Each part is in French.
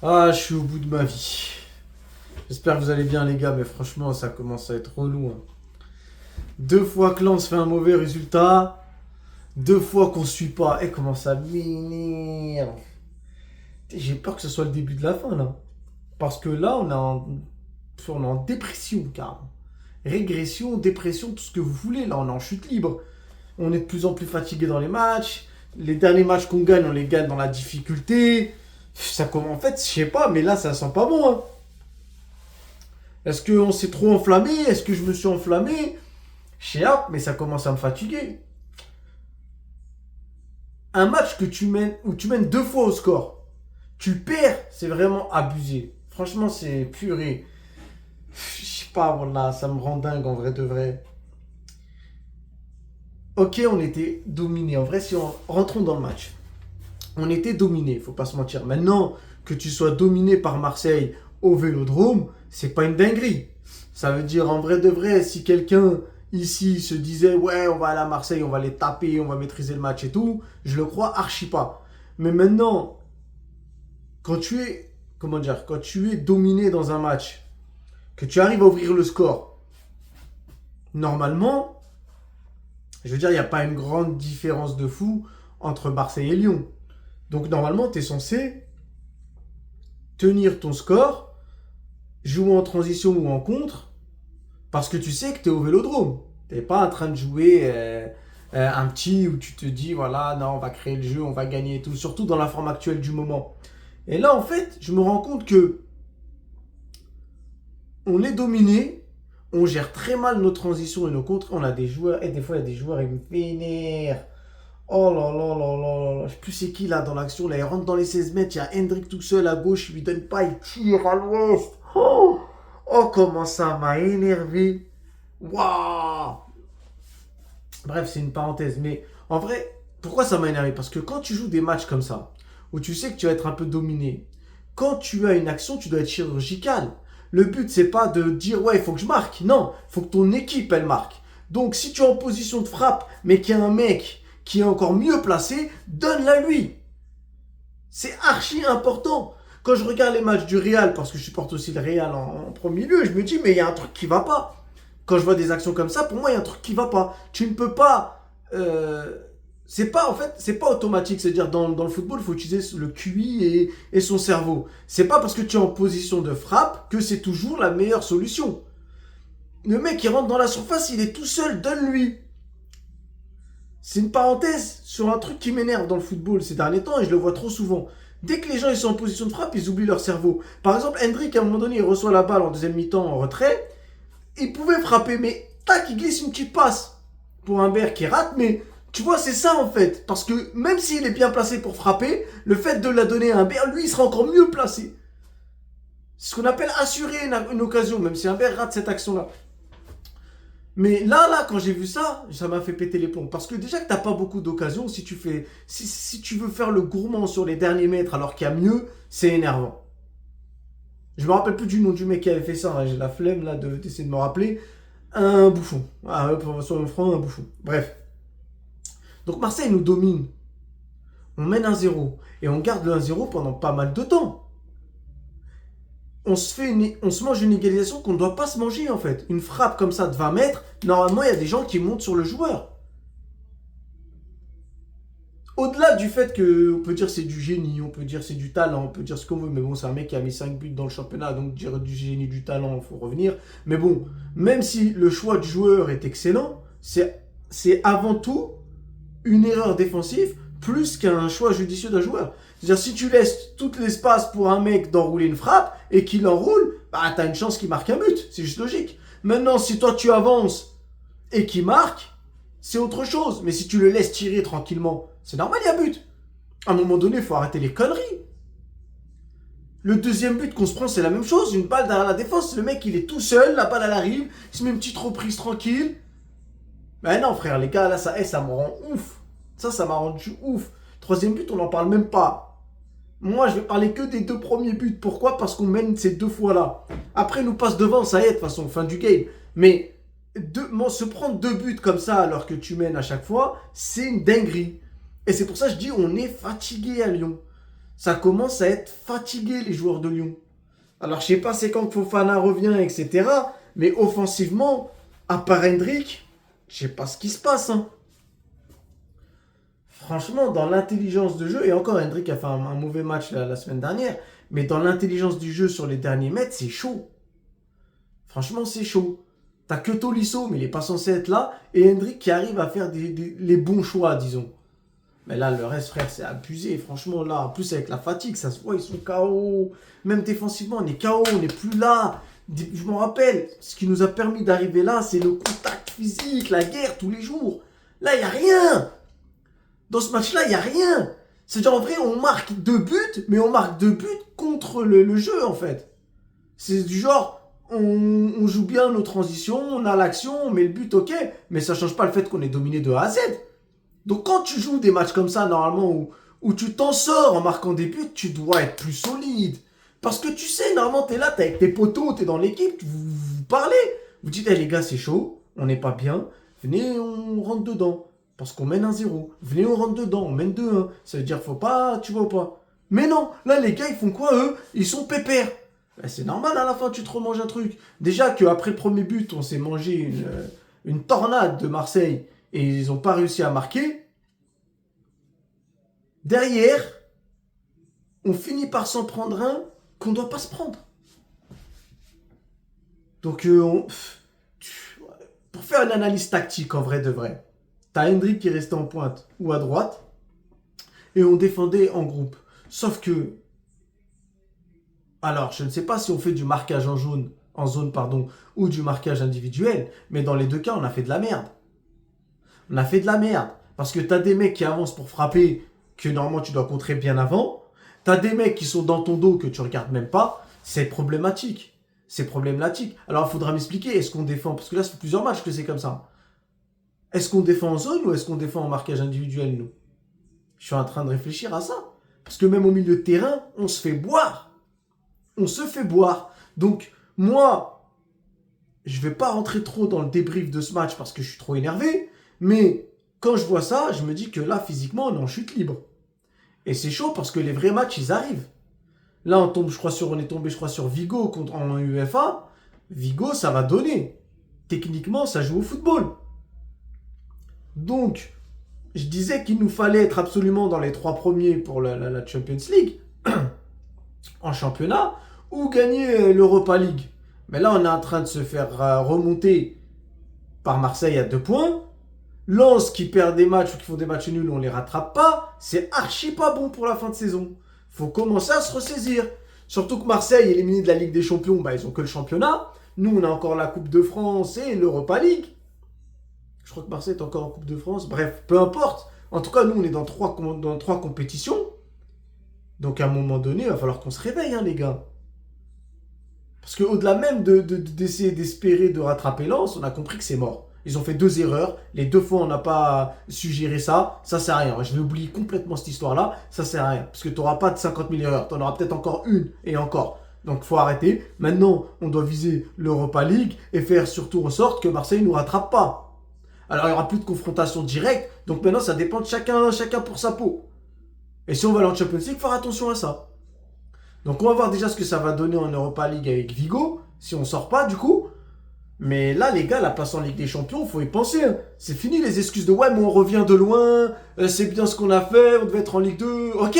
Ah, je suis au bout de ma vie. J'espère que vous allez bien, les gars, mais franchement, ça commence à être relou, hein. Deux fois que Lens fait un mauvais résultat, deux fois qu'on suit pas. Et comment ça m'énerve. J'ai peur que ce soit le début de la fin, là. Parce que là, on est en dépression, carrément. Régression, dépression, tout ce que vous voulez. Là, on est en chute libre. On est de plus en plus fatigué dans les matchs. Les derniers matchs qu'on gagne, on les gagne dans la difficulté. Ça commence, en fait, je sais pas, mais là, ça sent pas bon, hein. Est-ce qu'on s'est trop enflammé? Est-ce que je me suis enflammé? Je sais pas, mais ça commence à me fatiguer. Un match que tu mènes, où tu mènes deux fois au score, tu perds, c'est vraiment abusé. Franchement, c'est purée. Je sais pas, voilà, ça me rend dingue en vrai de vrai. Ok, on était dominé. En vrai, si on rentrons dans le match, on était dominé, faut pas se mentir. Maintenant que tu sois dominé par Marseille au Vélodrome, c'est pas une dinguerie. Ça veut dire en vrai de vrai, si quelqu'un ici se disait ouais, on va aller à Marseille, on va les taper, on va maîtriser le match et tout, je le crois archi pas. Mais maintenant, quand tu es comment dire, quand tu es dominé dans un match, que tu arrives à ouvrir le score, normalement, je veux dire, il n'y a pas une grande différence de fou entre Marseille et Lyon. Donc normalement, tu es censé tenir ton score, jouer en transition ou en contre, parce que tu sais que tu es au vélodrome. Tu n'es pas en train de jouer un petit où tu te dis, voilà, non, on va créer le jeu, on va gagner et tout, surtout dans la forme actuelle du moment. Et là, en fait, je me rends compte que on est dominé, on gère très mal nos transitions et nos contres, on a des joueurs, et des fois, il y a des joueurs, ils me vénèrent. Oh là là là là là, je sais plus c'est qui là dans l'action, là il rentre dans les 16 mètres, il y a Hendrik tout seul à gauche, il lui donne pas, il tire à l'ouest. Oh, oh comment ça m'a énervé. Waouh. Bref, c'est une parenthèse, mais en vrai, pourquoi ça m'a énervé? Parce que quand tu joues des matchs comme ça, où tu sais que tu vas être un peu dominé, quand tu as une action, tu dois être chirurgical. Le but, c'est pas de dire ouais, il faut que je marque. Non, il faut que ton équipe, elle marque. Donc, si tu es en position de frappe, mais qu'il y a un mec qui est encore mieux placé, donne-la lui. C'est archi important. Quand je regarde les matchs du Real, parce que je supporte aussi le Real en premier lieu, je me dis, mais il y a un truc qui va pas. Quand je vois des actions comme ça, pour moi, il y a un truc qui va pas. Tu ne peux pas. C'est pas en fait, c'est pas automatique. C'est-à-dire dans le football, il faut utiliser le QI et son cerveau. C'est pas parce que tu es en position de frappe que c'est toujours la meilleure solution. Le mec qui rentre dans la surface, il est tout seul, donne-lui. C'est une parenthèse sur un truc qui m'énerve dans le football ces derniers temps et je le vois trop souvent. Dès que les gens ils sont en position de frappe, ils oublient leur cerveau. Par exemple, Hendrik, à un moment donné, il reçoit la balle en deuxième mi-temps en retrait. Il pouvait frapper, mais tac, il glisse une petite passe pour un Berg qui rate, mais tu vois, c'est ça en fait. Parce que même s'il est bien placé pour frapper, le fait de la donner à un Berg, lui, il sera encore mieux placé. C'est ce qu'on appelle assurer une occasion, même si un Berg rate cette action-là. Mais là, quand j'ai vu ça, ça m'a fait péter les plombs. Parce que déjà que t'as pas beaucoup d'occasions, si tu veux faire le gourmand sur les derniers mètres alors qu'il y a mieux, c'est énervant. Je me rappelle plus du nom du mec qui avait fait ça, hein. J'ai la flemme là d'essayer de me rappeler. Un bouffon. Ah, sur le front, un bouffon. Bref. Donc Marseille nous domine. On mène 1-0. Et on garde le 1-0 pendant pas mal de temps. On se mange une égalisation qu'on ne doit pas se manger en fait. Une frappe comme ça de 20 mètres, normalement il y a des gens qui montent sur le joueur. Au-delà du fait que on peut dire c'est du génie, on peut dire c'est du talent, on peut dire ce qu'on veut, mais bon, c'est un mec qui a mis 5 buts dans le championnat, donc dire du génie, du talent, il faut revenir. Mais bon, même si le choix du joueur est excellent, c'est avant tout une erreur défensive plus qu'un choix judicieux d'un joueur. C'est-à-dire, si tu laisses tout l'espace pour un mec d'enrouler une frappe et qu'il enroule, bah t'as une chance qu'il marque un but, c'est juste logique. Maintenant, si toi tu avances et qu'il marque, c'est autre chose. Mais si tu le laisses tirer tranquillement, c'est normal, il y a but. À un moment donné, il faut arrêter les conneries. Le deuxième but qu'on se prend, c'est la même chose. Une balle derrière la défense. Le mec, il est tout seul. La balle, elle arrive. Il se met une petite reprise tranquille. Ben non, frère, les gars, là, ça me rend ouf. Ça m'a rendu ouf. Troisième but, on n'en parle même pas. Moi, je vais parler que des deux premiers buts. Pourquoi? Parce qu'on mène ces deux fois-là. Après, nous passe devant, ça y est, de toute façon, fin du game. Mais se prendre deux buts comme ça alors que tu mènes à chaque fois, c'est une dinguerie. Et c'est pour ça que je dis on est fatigué à Lyon. ça commence à être fatigué, les joueurs de Lyon. Alors, je sais pas c'est quand Fofana revient, etc. Mais offensivement, à part Hendrick, je sais pas ce qui se passe. Hein. Franchement, dans l'intelligence de jeu, et encore Hendrick a fait un mauvais match la semaine dernière, mais dans l'intelligence du jeu sur les derniers mètres, c'est chaud. Franchement, c'est chaud. T'as que Tolisso, mais il est pas censé être là, et Hendrick qui arrive à faire les bons choix, disons. Mais là, le reste, frère, c'est abusé. Franchement, là, en plus avec la fatigue, ça se voit, ils sont KO. Même défensivement, on est KO, on n'est plus là. Je m'en rappelle, ce qui nous a permis d'arriver là, c'est le contact physique, la guerre tous les jours. Là, il n'y a rien. Dans ce match-là, il n'y a rien. C'est-à-dire, en vrai, on marque 2 buts, mais on marque 2 buts contre le jeu, en fait. C'est du genre, on joue bien nos transitions, on a l'action, on met le but, ok, mais ça ne change pas le fait qu'on est dominé de A à Z. Donc quand tu joues des matchs comme ça, normalement, où tu t'en sors en marquant des buts, tu dois être plus solide. Parce que tu sais, normalement, t'es là, t'es avec tes potos, t'es dans l'équipe, vous parlez. Vous dites, hey, les gars, c'est chaud, on n'est pas bien, venez, on rentre dedans. Parce qu'on mène 1-0. Venez, on rentre dedans, on mène 2-1. Ça veut dire, faut pas, tu vois pas. Mais non, là, les gars, ils font quoi, eux? Ils sont pépères. Ben, c'est normal, à la fin, tu te remanges un truc. Déjà qu'après le premier but, on s'est mangé une tornade de Marseille et ils n'ont pas réussi à marquer. Derrière, on finit par s'en prendre un qu'on ne doit pas se prendre. Donc, pour faire une analyse tactique, en vrai de vrai, t'as Hendrick qui restait en pointe ou à droite et on défendait en groupe. Sauf que, alors, je ne sais pas si on fait du marquage en zone, ou du marquage individuel, mais dans les deux cas, on a fait de la merde. On a fait de la merde. Parce que t'as des mecs qui avancent pour frapper, que normalement tu dois contrer bien avant. T'as des mecs qui sont dans ton dos que tu regardes même pas. C'est problématique. C'est problématique. Alors il faudra m'expliquer, est-ce qu'on défend? Parce que là, ça fait plusieurs matchs que c'est comme ça. Est-ce qu'on défend en zone ou est-ce qu'on défend en marquage individuel, nous? Je suis en train de réfléchir à ça. Parce que même au milieu de terrain, on se fait boire. On se fait boire. Donc, moi, je vais pas rentrer trop dans le débrief de ce match parce que je suis trop énervé. Mais quand je vois ça, je me dis que là, physiquement, on est en chute libre. Et c'est chaud parce que les vrais matchs, ils arrivent. Là, on est tombé, je crois, sur Vigo en UEFA. Vigo, ça va donner. Techniquement, ça joue au football. Donc, je disais qu'il nous fallait être absolument dans les 3 premiers pour la Champions League en championnat ou gagner l'Europa League. Mais là, on est en train de se faire remonter par Marseille à 2 points. Lens qui perd des matchs ou qui font des matchs nuls, on les rattrape pas. C'est archi pas bon pour la fin de saison. Faut commencer à se ressaisir. Surtout que Marseille, éliminé de la Ligue des Champions, bah, ils ont que le championnat. Nous, on a encore la Coupe de France et l'Europa League. Je crois que Marseille est encore en Coupe de France. Bref, peu importe. En tout cas, nous, on est dans 3 compétitions. Donc, à un moment donné, il va falloir qu'on se réveille, hein, les gars. Parce qu'au-delà même d'essayer d'espérer de rattraper Lens, on a compris que c'est mort. Ils ont fait 2 erreurs. Les 2 fois, on n'a pas su gérer ça. Ça sert à rien. Je vais oublier complètement cette histoire-là. Ça sert à rien. Parce que tu n'auras pas de 50 000 erreurs. Tu en auras peut-être encore une et encore. Donc, il faut arrêter. Maintenant, on doit viser l'Europa League et faire surtout en sorte que Marseille ne nous rattrape pas. Alors, il n'y aura plus de confrontation directe. Donc, maintenant, ça dépend de chacun pour sa peau. Et si on va aller en Champions League, faire attention à ça. Donc, on va voir déjà ce que ça va donner en Europa League avec Vigo. Si on sort pas, du coup. Mais là, les gars, la place en Ligue des Champions, faut y penser. Hein. C'est fini les excuses de ouais, mais on revient de loin, c'est bien ce qu'on a fait, on devait être en Ligue 2. Ok,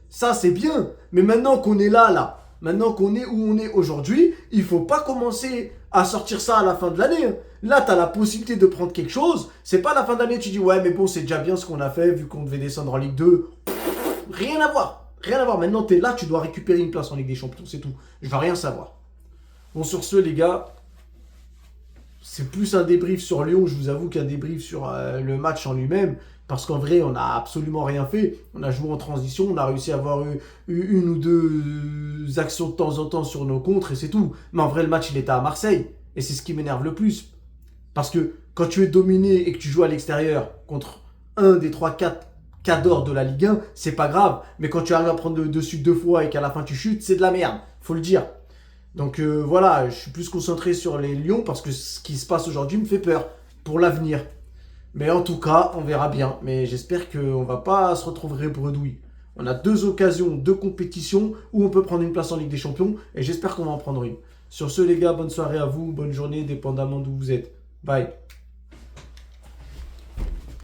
ça c'est bien. Mais maintenant qu'on est là, maintenant qu'on est où on est aujourd'hui, il faut pas commencer à sortir ça à la fin de l'année. Hein. Là, tu as la possibilité de prendre quelque chose. C'est pas à la fin de l'année, tu dis ouais, mais bon, c'est déjà bien ce qu'on a fait vu qu'on devait descendre en Ligue 2. Rien à voir. Rien à voir. Maintenant, tu es là, tu dois récupérer une place en Ligue des Champions, c'est tout. Je vais rien savoir. Bon, sur ce, les gars. C'est plus un débrief sur Lyon, je vous avoue, qu'un débrief sur le match en lui-même. Parce qu'en vrai, on n'a absolument rien fait. On a joué en transition, on a réussi à avoir une ou deux actions de temps en temps sur nos contres et c'est tout. Mais en vrai, le match, il était à Marseille. Et c'est ce qui m'énerve le plus. Parce que quand tu es dominé et que tu joues à l'extérieur contre un des 3-4 cadors de la Ligue 1, c'est pas grave. Mais quand tu arrives à prendre le dessus 2 fois et qu'à la fin tu chutes, c'est de la merde. Faut le dire. Donc voilà, je suis plus concentré sur les Lions parce que ce qui se passe aujourd'hui me fait peur pour l'avenir. Mais en tout cas, on verra bien. Mais j'espère qu'on va pas se retrouver bredouille. On a 2 occasions, 2 compétitions où on peut prendre une place en Ligue des Champions et j'espère qu'on va en prendre une. Sur ce les gars, bonne soirée à vous, bonne journée, dépendamment d'où vous êtes. Bye.